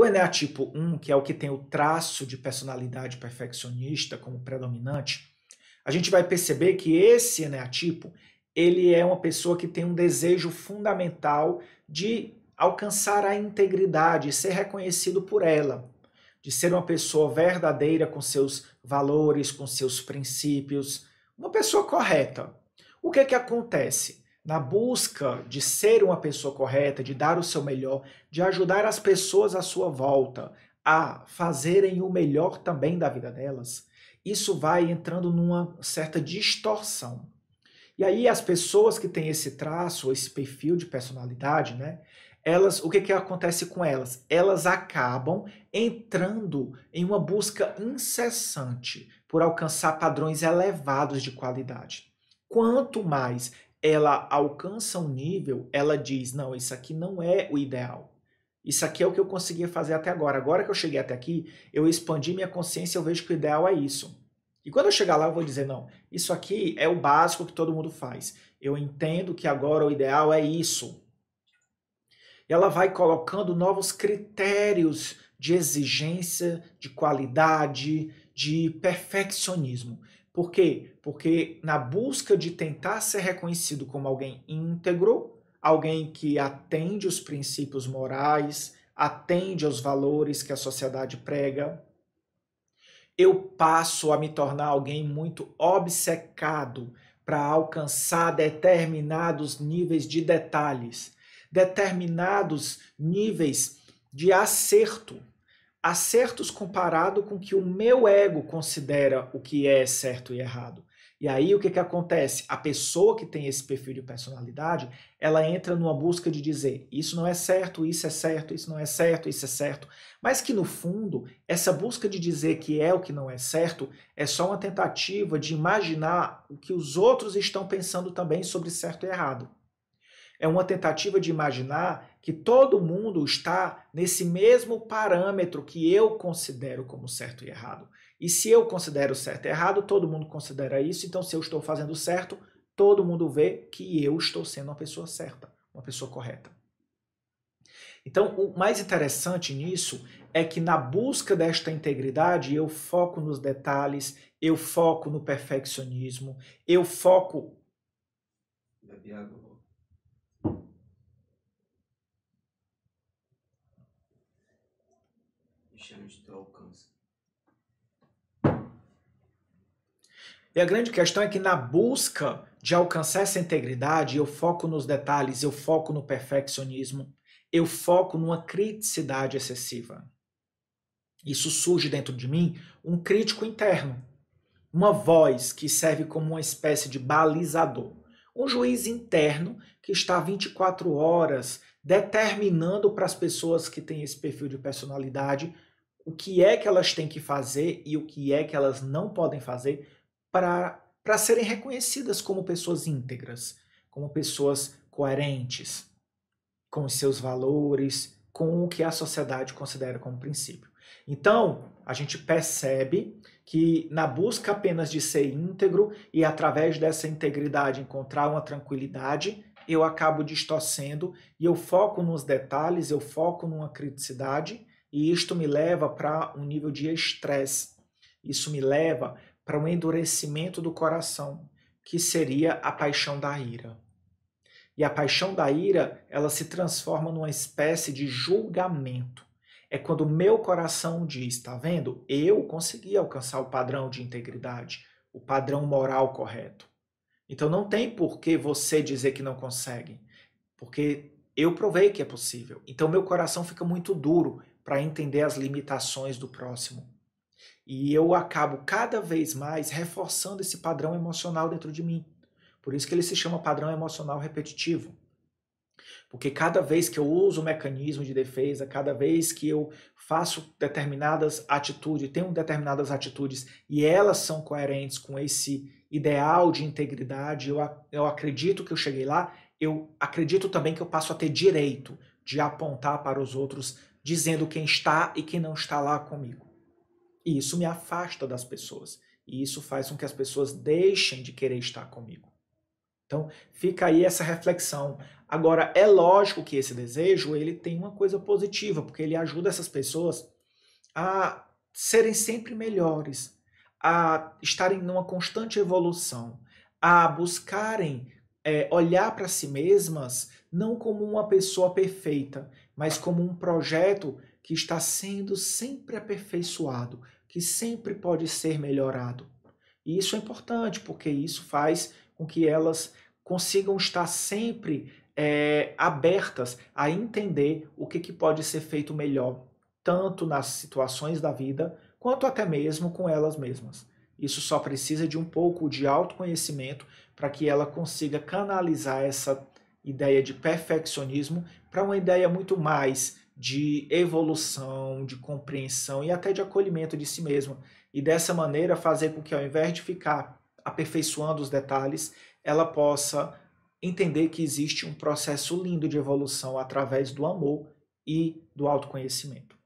O Eneatipo 1, que é o que tem o traço de personalidade perfeccionista como predominante, a gente vai perceber que esse eneatipo, ele é uma pessoa que tem um desejo fundamental de alcançar a integridade, ser reconhecido por ela, de ser uma pessoa verdadeira com seus valores, com seus princípios, uma pessoa correta. O que é que acontece? Na busca de ser uma pessoa correta, de dar o seu melhor, de ajudar as pessoas à sua volta a fazerem o melhor também da vida delas, isso vai entrando numa certa distorção. E aí as pessoas que têm esse traço, esse perfil de personalidade, né? O que acontece com elas? Elas acabam entrando em uma busca incessante por alcançar padrões elevados de qualidade. Quanto mais ela alcança um nível, ela diz, não, isso aqui não é o ideal. Isso aqui é o que eu conseguia fazer até agora. Agora que eu cheguei até aqui, eu expandi minha consciência e eu vejo que o ideal é isso. E quando eu chegar lá, eu vou dizer, não, isso aqui é o básico que todo mundo faz. Eu entendo que agora o ideal é isso. E ela vai colocando novos critérios de exigência, de qualidade, de perfeccionismo. Por quê? Porque na busca de tentar ser reconhecido como alguém íntegro, alguém que atende os princípios morais, atende aos valores que a sociedade prega, eu passo a me tornar alguém muito obcecado para alcançar determinados níveis de detalhes, determinados níveis de acerto, acertos comparado com o que o meu ego considera o que é certo e errado. E aí o que acontece? A pessoa que tem esse perfil de personalidade, ela entra numa busca de dizer isso não é certo, isso é certo, isso não é certo, isso é certo. Mas que no fundo, essa busca de dizer que é o que não é certo é só uma tentativa de imaginar o que os outros estão pensando também sobre certo e errado. É uma tentativa de imaginar que todo mundo está nesse mesmo parâmetro que eu considero como certo e errado. E se eu considero certo e errado, todo mundo considera isso, então se eu estou fazendo certo, todo mundo vê que eu estou sendo uma pessoa certa, uma pessoa correta. Então, o mais interessante nisso é que na busca desta integridade, eu foco nos detalhes, eu foco no perfeccionismo, eu foco... Bebe água. Deixando de teu alcance. E a grande questão é que na busca de alcançar essa integridade, eu foco nos detalhes, eu foco no perfeccionismo, eu foco numa criticidade excessiva. Isso surge dentro de mim um crítico interno, uma voz que serve como uma espécie de balizador, um juiz interno que está 24 horas determinando para as pessoas que têm esse perfil de personalidade o que é que elas têm que fazer e o que é que elas não podem fazer para serem reconhecidas como pessoas íntegras, como pessoas coerentes com os seus valores, com o que a sociedade considera como princípio. Então, a gente percebe que na busca apenas de ser íntegro e através dessa integridade encontrar uma tranquilidade, eu acabo distorcendo e eu foco nos detalhes, eu foco numa criticidade e isto me leva para um nível de estresse. Isso me leva para um endurecimento do coração, que seria a paixão da ira. E a paixão da ira, ela se transforma numa espécie de julgamento. É quando o meu coração diz, tá vendo? Eu consegui alcançar o padrão de integridade, o padrão moral correto. Então não tem por que você dizer que não consegue, porque eu provei que é possível. Então meu coração fica muito duro para entender as limitações do próximo. E eu acabo cada vez mais reforçando esse padrão emocional dentro de mim. Por isso que ele se chama padrão emocional repetitivo. Porque cada vez que eu uso o mecanismo de defesa, cada vez que eu faço determinadas atitudes, tenho determinadas atitudes e elas são coerentes com esse ideal de integridade, eu acredito que eu cheguei lá, eu acredito também que eu passo a ter direito de apontar para os outros dizendo quem está e quem não está lá comigo. E isso me afasta das pessoas. E isso faz com que as pessoas deixem de querer estar comigo. Então, fica aí essa reflexão. Agora, é lógico que esse desejo, ele tem uma coisa positiva, porque ele ajuda essas pessoas a serem sempre melhores, a estarem numa constante evolução, a buscarem olhar para si mesmas não como uma pessoa perfeita, mas como um projeto que está sendo sempre aperfeiçoado, que sempre pode ser melhorado. E isso é importante, porque isso faz com que elas consigam estar sempre abertas a entender o que pode ser feito melhor, tanto nas situações da vida, quanto até mesmo com elas mesmas. Isso só precisa de um pouco de autoconhecimento para que ela consiga canalizar essa ideia de perfeccionismo para uma ideia muito mais de evolução, de compreensão e até de acolhimento de si mesma. E dessa maneira fazer com que, ao invés de ficar aperfeiçoando os detalhes, ela possa entender que existe um processo lindo de evolução através do amor e do autoconhecimento.